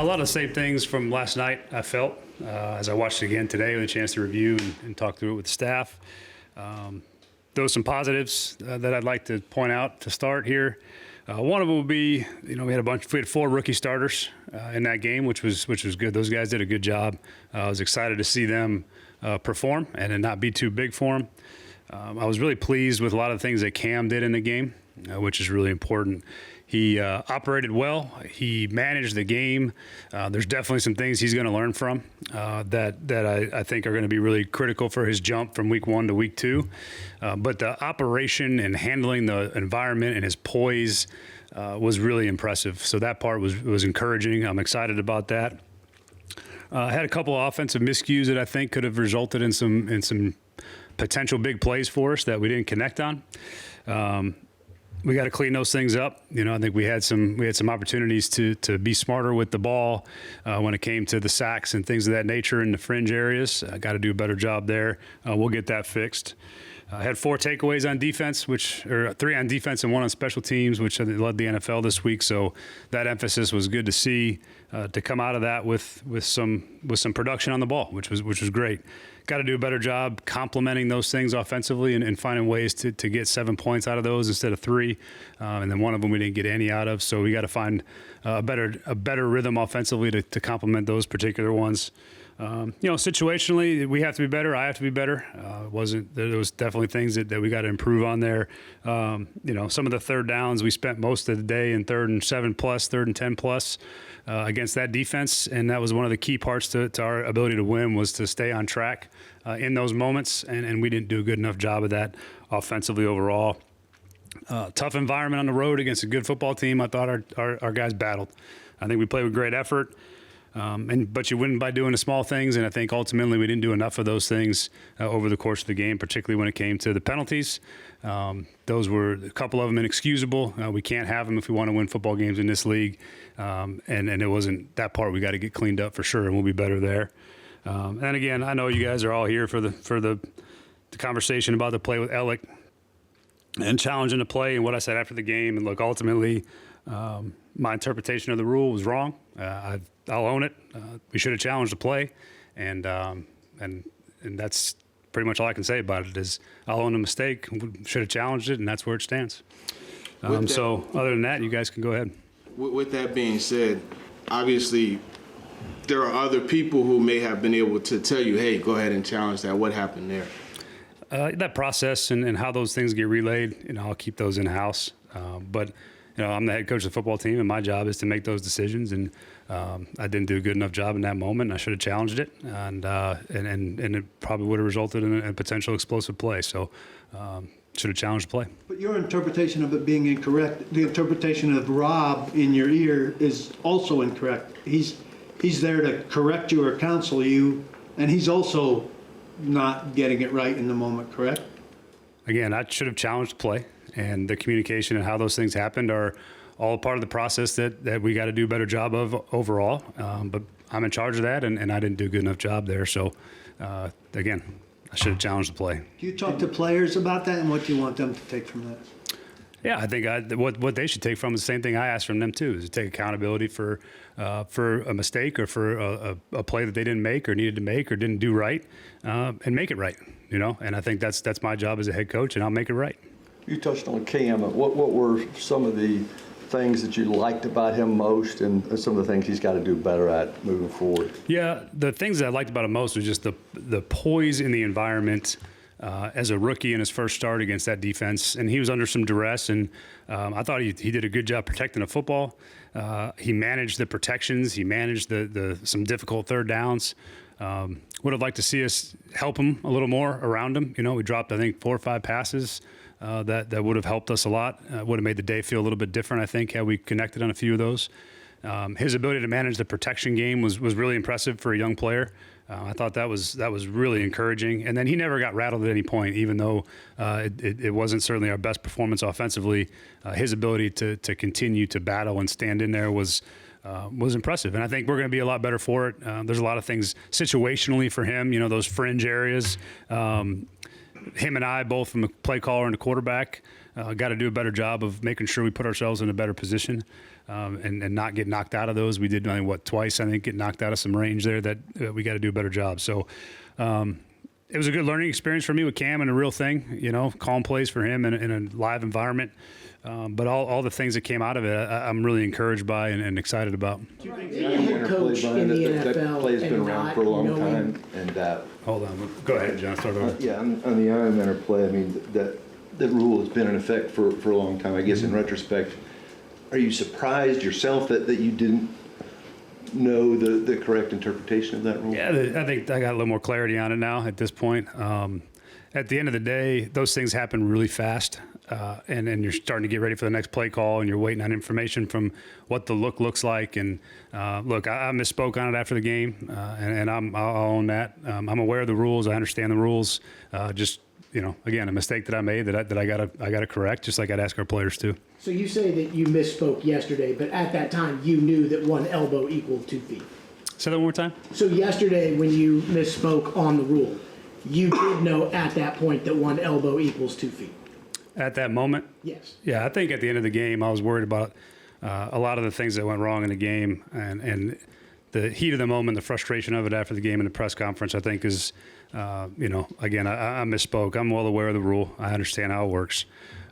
lot of the same things from last night I felt as I watched it again today with a chance to review and talk through it with the staff. There were some positives that I'd like to point out to start here. One of them would be, we had 4 rookie starters in that game, which was good. Those guys did a good job. I was excited to see them perform and it not be too big for them. I was really pleased with a lot of the things that Cam did in the game, which is really important. He operated well. He managed the game. There's definitely some things he's going to learn from that I think are going to be really critical for his jump from week 1 to week 2. But the operation and handling the environment and his poise was really impressive. So that part was encouraging. I'm excited about that. Had a couple of offensive miscues that I think could have resulted in some potential big plays for us that we didn't connect on. We got to clean those things up. I think we had some opportunities to be smarter with the ball when it came to the sacks and things of that nature in the fringe areas. Got to do a better job there. We'll get that fixed. I had 4 takeaways on defense, 3 on defense and 1 on special teams, which led the NFL this week. So that emphasis was good to see to come out of that with some production on the ball, which was great. Got to do a better job complementing those things offensively and finding ways to get 7 points out of those instead of 3. And then one of them we didn't get any out of. So we got to find a better rhythm offensively to complement those particular ones. Situationally, we have to be better. I have to be better. There was definitely things that we got to improve on there. Some of the third downs, we spent most of the day in 3rd and 7+, 3rd and 10+ against that defense. And that was one of the key parts to our ability to win, was to stay on track in those moments. And we didn't do a good enough job of that offensively overall. Tough environment on the road against a good football team. I thought our guys battled. I think we played with great effort. But you win by doing the small things, and I think ultimately we didn't do enough of those things over the course of the game, particularly when it came to the penalties. Those were a couple of them inexcusable. We can't have them if we want to win football games in this league, and it wasn't that part. We got to get cleaned up for sure, and we'll be better there. And again, I know you guys are all here for the conversation about the play with Ellick and challenging the play and what I said after the game. And look, ultimately, my interpretation of the rule was wrong. I'll own it. We should have challenged the play, and that's pretty much all I can say about it. Is I'll own the mistake. We should have challenged it, and that's where it stands. So other than that, you guys can go ahead. With that being said, obviously there are other people who may have been able to tell you, hey, go ahead and challenge that. What happened there? That process and how those things get relayed, I'll keep those in-house. But I'm the head coach of the football team, and my job is to make those decisions. And I didn't do a good enough job in that moment. I should have challenged it, and it probably would have resulted in a potential explosive play. So should have challenged the play. But your interpretation of it being incorrect, the interpretation of Rob in your ear is also incorrect. He's there to correct you or counsel you, and he's also not getting it right in the moment, correct? Again, I should have challenged the play, and the communication and how those things happened are all part of the process that we got to do a better job of overall. But I'm in charge of that, and I didn't do a good enough job there. So, again, I should have challenged the play. Do you talk to players about that, and what do you want them to take from that? Yeah, I think what they should take from is the same thing I asked from them too, is to take accountability for a mistake or for a play that they didn't make or needed to make or didn't do right, and make it right. And I think that's my job as a head coach, and I'll make it right. You touched on Cam. What were some of the things that you liked about him most, and some of the things he's got to do better at moving forward? Yeah, the things that I liked about him most was just the poise in the environment. As a rookie in his first start against that defense, and he was under some duress, and I thought he did a good job protecting the football. He managed the protections. He managed some difficult third downs. Would have liked to see us help him a little more around him. We dropped, I think, 4 or 5 passes that would have helped us a lot. Would have made the day feel a little bit different, I think, had we connected on a few of those. His ability to manage the protection game was really impressive for a young player. I thought that was really encouraging. And then he never got rattled at any point, even though it wasn't certainly our best performance offensively. His ability to continue to battle and stand in there was impressive. And I think we're going to be a lot better for it. There's a lot of things situationally for him, those fringe areas. Him and I, both from a play caller and a quarterback, got to do a better job of making sure we put ourselves in a better position. and not get knocked out of those. We did, twice, I think, get knocked out of some range there that we got to do a better job. So it was a good learning experience for me with Cam and a real thing, calm plays for him in a live environment. But all the things that came out of it, I'm really encouraged by and excited about. Head coach in the NFL That play's been and around not for a long knowing- time, and Hold on. Go ahead, John. Start over. Yeah, on the Iron Man play, I mean, that rule has been in effect for a long time. I guess in retrospect, are you surprised yourself that you didn't know the correct interpretation of that rule? Yeah, I think I got a little more clarity on it now at this point. At the end of the day, those things happen really fast, and you're starting to get ready for the next play call, and you're waiting on information from what the look looks like. And look, I misspoke on it after the game, and I'll own that. I'm aware of the rules. I understand the rules. Just again, a mistake that I made that I gotta correct, just like I'd ask our players to. So you say that you misspoke yesterday, but at that time you knew that one elbow equaled 2 feet. Say that one more time. So yesterday when you misspoke on the rule, you did know at that point that one elbow equals 2 feet. At that moment, Yes. yeah, I think at the end of the game, I was worried about a lot of the things that went wrong in the game, and the heat of the moment, the frustration of it after the game in the press conference, I think is, again, I misspoke. I'm well aware of the rule. I understand how it works,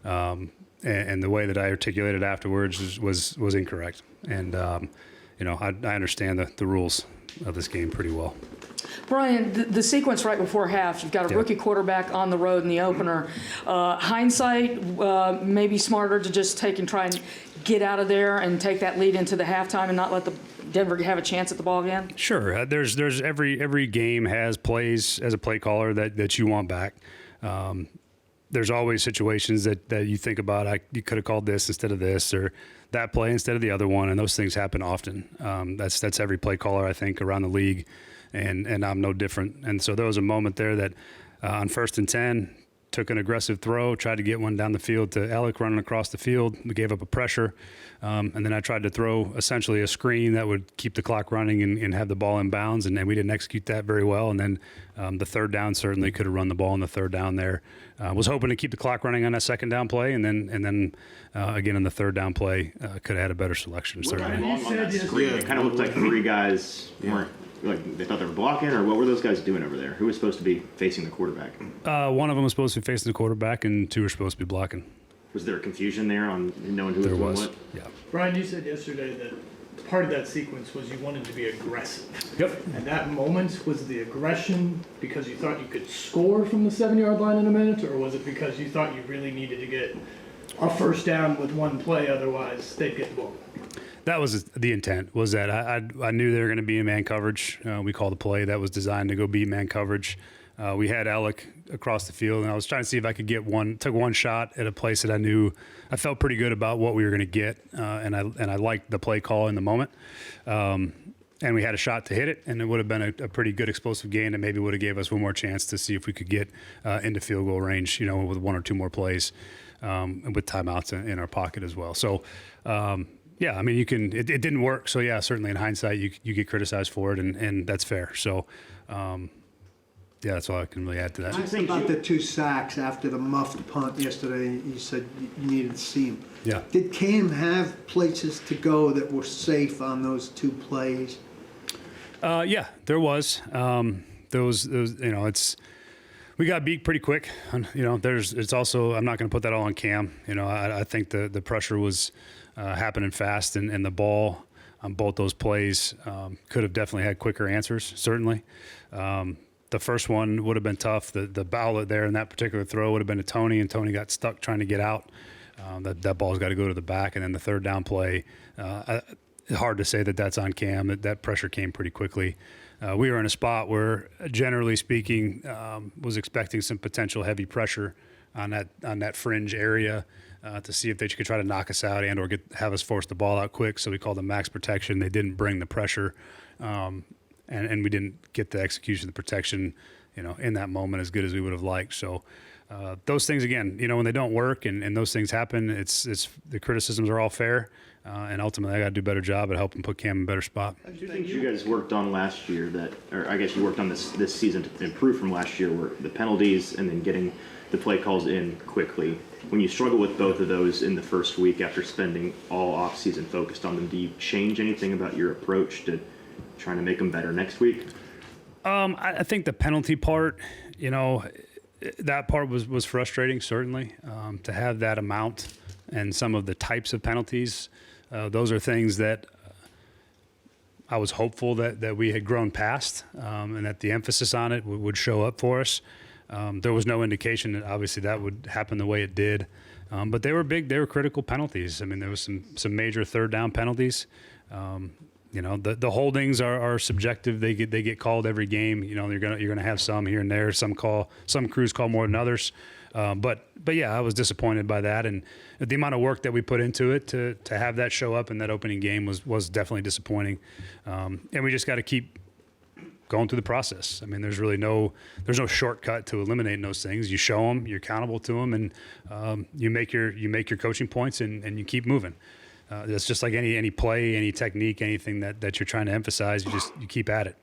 and the way that I articulated afterwards was incorrect. And I understand the rules of this game pretty well. Brian, the sequence right before half, you've got a rookie quarterback on the road in the opener. Hindsight, maybe smarter to just take and try and get out of there and take that lead into the halftime and not let the Denver have a chance at the ball again? Sure. There's every game has plays as a play caller that you want back. There's always situations that you think about, you could have called this instead of this, or that play instead of the other one, and those things happen often. That's every play caller, I think, around the league, and I'm no different. And so there was a moment there that on 1st and 10, took an aggressive throw, tried to get one down the field to Alec running across the field. We gave up a pressure, and then I tried to throw essentially a screen that would keep the clock running and have the ball in bounds, and we didn't execute that very well. And then the third down, certainly could have run the ball in the third down there. Was hoping to keep the clock running on that second down play, and then again in the third down play, could have had a better selection, certainly. On that screen, it kind of looked like 3 guys weren't, like they thought they were blocking, or what were those guys doing over there? Who was supposed to be facing the quarterback? One of them was supposed to be facing the quarterback, and 2 were supposed to be blocking. Was there confusion there on knowing who There was was, doing what? yeah. Brian, you said yesterday that part of that sequence was you wanted to be aggressive. Yep. And that moment, was the aggression because you thought you could score from the 7-yard line in a minute, or was it because you thought you really needed to get a first down with one play, otherwise they'd get the ball? That was the intent, was that I knew they were going to be in man coverage. We called a play that was designed to go beat man coverage. We had Alec across the field, and I was trying to see if I could took one shot at a place that I felt pretty good about what we were going to get, and I liked the play call in the moment. And we had a shot to hit it, and it would have been a pretty good explosive gain that maybe would have gave us one more chance to see if we could get into field goal range, with 1 or 2 more plays, and with timeouts in our pocket as well. So, yeah, I mean, it didn't work. So, yeah, certainly in hindsight, you get criticized for it, and that's fair. So, yeah, that's all I can really add to that. Asked about the 2 sacks after the muffed punt yesterday. You said you needed to see him. Yeah. Did Cam have places to go that were safe on those 2 plays? Yeah, there was. Those, we got beat pretty quick. It's also, I'm not going to put that all on Cam. I think the pressure was happening fast, and the ball on both those plays could have definitely had quicker answers, certainly. The first one would have been tough. The outlet there in that particular throw would have been to Tony, and Tony got stuck trying to get out. That ball's got to go to the back. And then the third down play, hard to say that that's on Cam. That pressure came pretty quickly. We were in a spot where, generally speaking, was expecting some potential heavy pressure on that fringe area to see if they could try to knock us out and or have us force the ball out quick. So we called them max protection. They didn't bring the pressure. And we didn't get the execution, the protection, in that moment as good as we would have liked. So those things, again, when they don't work and those things happen, it's the criticisms are all fair. and ultimately I got to do a better job at helping put Cam in a better spot. Two things you guys worked on last year or I guess you worked on this season to improve from last year were the penalties and then getting the play calls in quickly. When you struggle with both of those in the first week after spending all off season focused on them, do you change anything about your approach to trying to make them better next week? I think the penalty part, that part was frustrating, certainly, to have that amount and some of the types of penalties. Those are things that I was hopeful that we had grown past, and that the emphasis on it would show up for us. There was no indication that obviously that would happen the way it did, but they were big. They were critical penalties. I mean, there was some major third down penalties. The holdings are subjective. They get called every game. You're gonna have some here and there. Some crews call more than others. But yeah, I was disappointed by that, and the amount of work that we put into it to have that show up in that opening game was definitely disappointing. And we just got to keep going through the process. I mean, there's no shortcut to eliminating those things. You show them, you're accountable to them, and you make your coaching points and you keep moving. It's just like any play, any technique, anything that you're trying to emphasize, you keep at it.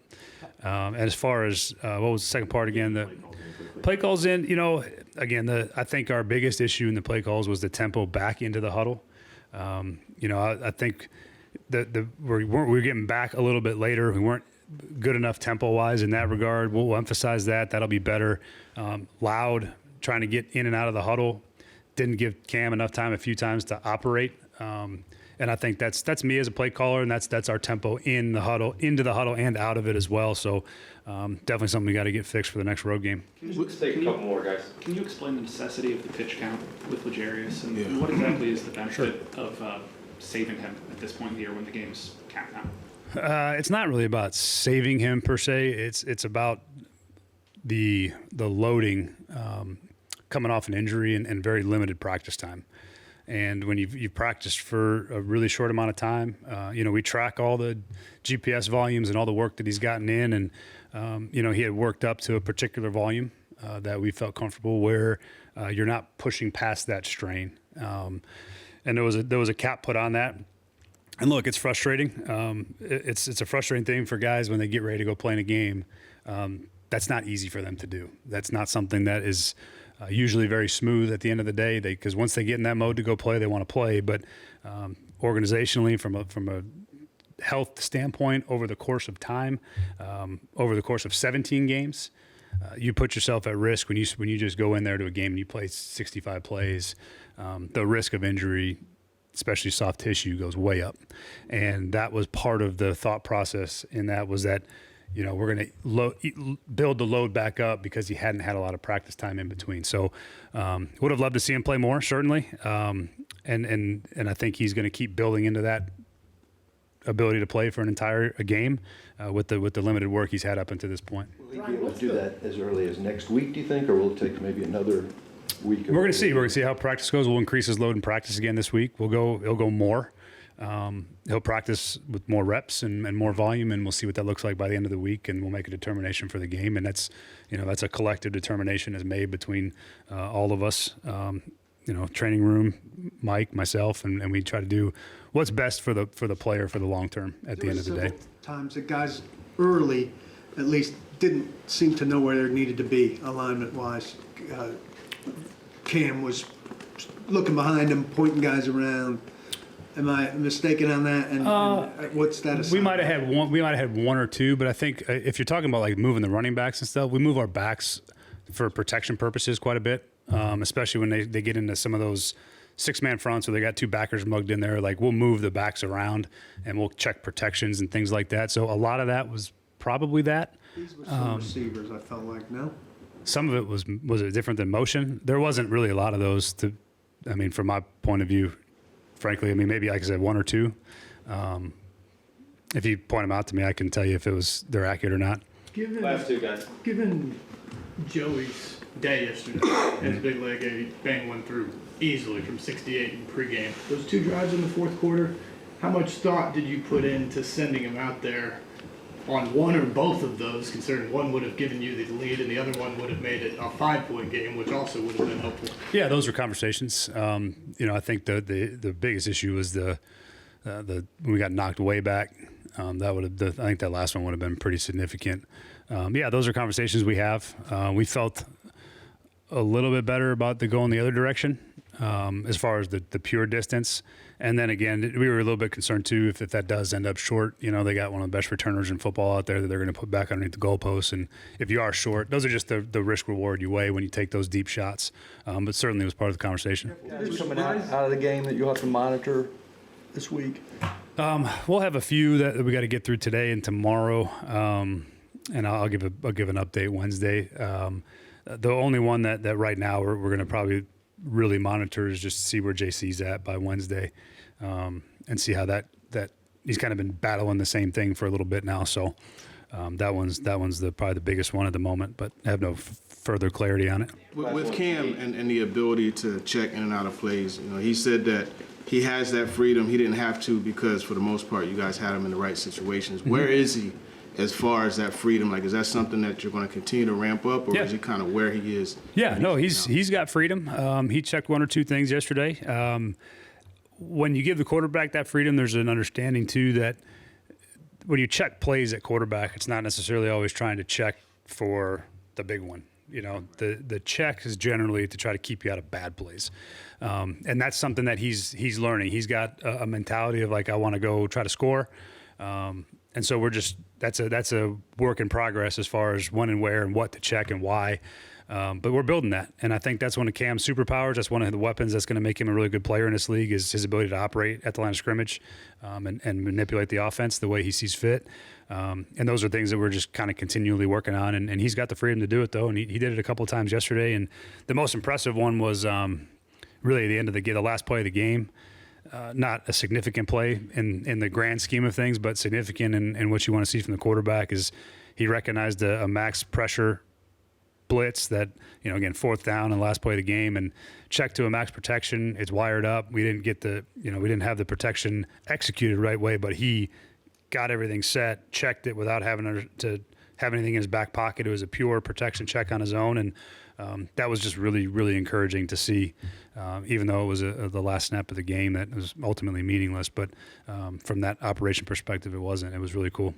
And as far as what was the second part again? The play calls in. Again, I think our biggest issue in the play calls was the tempo back into the huddle. I think we're getting back a little bit later. We weren't good enough tempo wise in that regard. We'll emphasize that. That'll be better. Loud, trying to get in and out of the huddle. Didn't give Cam enough time a few times to operate. And I think that's me as a play caller, and that's our tempo in the huddle, into the huddle, and out of it as well. So definitely something we got to get fixed for the next road game. Let's take a couple more, guys. Can you explain the necessity of the pitch count with L'Jarius, and what exactly is the benefit of saving him at this point in the year when the game's capped now? It's not really about saving him per se. It's about the loading coming off an injury and very limited practice time. And when you've practiced for a really short amount of time, we track all the GPS volumes and all the work that he's gotten in. And, he had worked up to a particular volume that we felt comfortable where you're not pushing past that strain. And there was a cap put on that. And look, it's frustrating. It's a frustrating thing for guys when they get ready to go play in a game. That's not easy for them to do. That's not something that is usually very smooth at the end of the day, because once they get in that mode to go play, they want to play. But organizationally, from a health standpoint, over the course of time, over the course of 17 games, you put yourself at risk when you just go in there to a game and you play 65 plays. The risk of injury, especially soft tissue, goes way up. And that was part of the thought process in that was that, we're going to build the load back up because he hadn't had a lot of practice time in between. So would have loved to see him play more, certainly. And I think he's going to keep building into that ability to play for an entire game with the limited work he's had up until this point. Will he be able to do that as early as next week, do you think, or will it take maybe another week? We're going to see. We're going to see how practice goes. We'll increase his load in practice again this week. He'll go more. He'll practice with more reps and more volume, and we'll see what that looks like by the end of the week, and we'll make a determination for the game. And that's a collective determination is made between all of us, training room, Mike, myself, and we try to do what's best for the player for the long term at the end of the day. Times that guys early, at least, didn't seem to know where they needed to be alignment-wise. Cam was looking behind him, pointing guys around. Am I mistaken on that? And what's that? We might have had one. We might have had one or two, but I think if you're talking about like moving the running backs and stuff, we move our backs for protection purposes quite a bit, especially when they get into some of those 6-man fronts where they got two backers mugged in there. Like we'll move the backs around and we'll check protections and things like that. So a lot of that was probably that. These were some receivers. I felt like no. Some of it was it different than motion? There wasn't really a lot of those. From my point of view. Frankly, maybe like I said, one or two. If you point them out to me, I can tell you if they're accurate or not. Last two, guys. Given Joey's day yesterday, his big leg, he banged one through easily from 68 in pregame. Those two drives in the fourth quarter, how much thought did you put into sending him out there on one or both of those, considering one would have given you the lead and the other one would have made it a 5-point game, which also would have been helpful? Yeah, those were conversations. I think the biggest issue was the when we got knocked way back. That would have, I think that last one would have been pretty significant. Yeah, those are conversations we have. We felt a little bit better about the going the other direction as far as the pure distance. And then again, we were a little bit concerned too if that does end up short. You know, they got one of the best returners in football out there that they're going to put back underneath the goalposts. And if you are short, those are just the risk reward you weigh when you take those deep shots. But certainly it was part of the conversation. Guys coming out of the game that you'll have to monitor this week? We'll have a few that we got to get through today and tomorrow. And I'll give an update Wednesday. The only one that right now we're going to probably really monitor is just to see where JC's at by Wednesday, and see how that he's kind of been battling the same thing for a little bit now. So that one's probably the biggest one at the moment, but I have no further clarity on it. With Cam and the ability to check in and out of plays, you know, he said that he has that freedom. He didn't have to because for the most part you guys had him in the right situations. Where is he as far as that freedom? Like, is that something that you're going to continue to ramp up, or is it kind of where he is? Yeah, no, he's got freedom. He checked one or two things yesterday. When you give the quarterback that freedom, there's an understanding too that when you check plays at quarterback, it's not necessarily always trying to check for the big one. You know, the check is generally to try to keep you out of bad plays, and that's something that he's learning. He's got a mentality of like, I want to go try to score. And so that's a work in progress as far as when and where and what to check and why. But we're building that. And I think that's one of Cam's superpowers. That's one of the weapons that's going to make him a really good player in this league is his ability to operate at the line of scrimmage and manipulate the offense the way he sees fit. And those are things that we're just kind of continually working on. And he's got the freedom to do it, though. And he did it a couple of times yesterday. And the most impressive one was really the end of the last play of the game. Not a significant play in the grand scheme of things, but significant in what you want to see from the quarterback is he recognized a max pressure blitz that, you know, again, 4th down and last play of the game and checked to a max protection. It's wired up. We didn't have the protection executed the right way, but he got everything set, checked it without having to have anything in his back pocket. It was a pure protection check on his own. And that was just really, really encouraging to see, even though it was the last snap of the game that was ultimately meaningless. But from that operation perspective, it wasn't. It was really cool.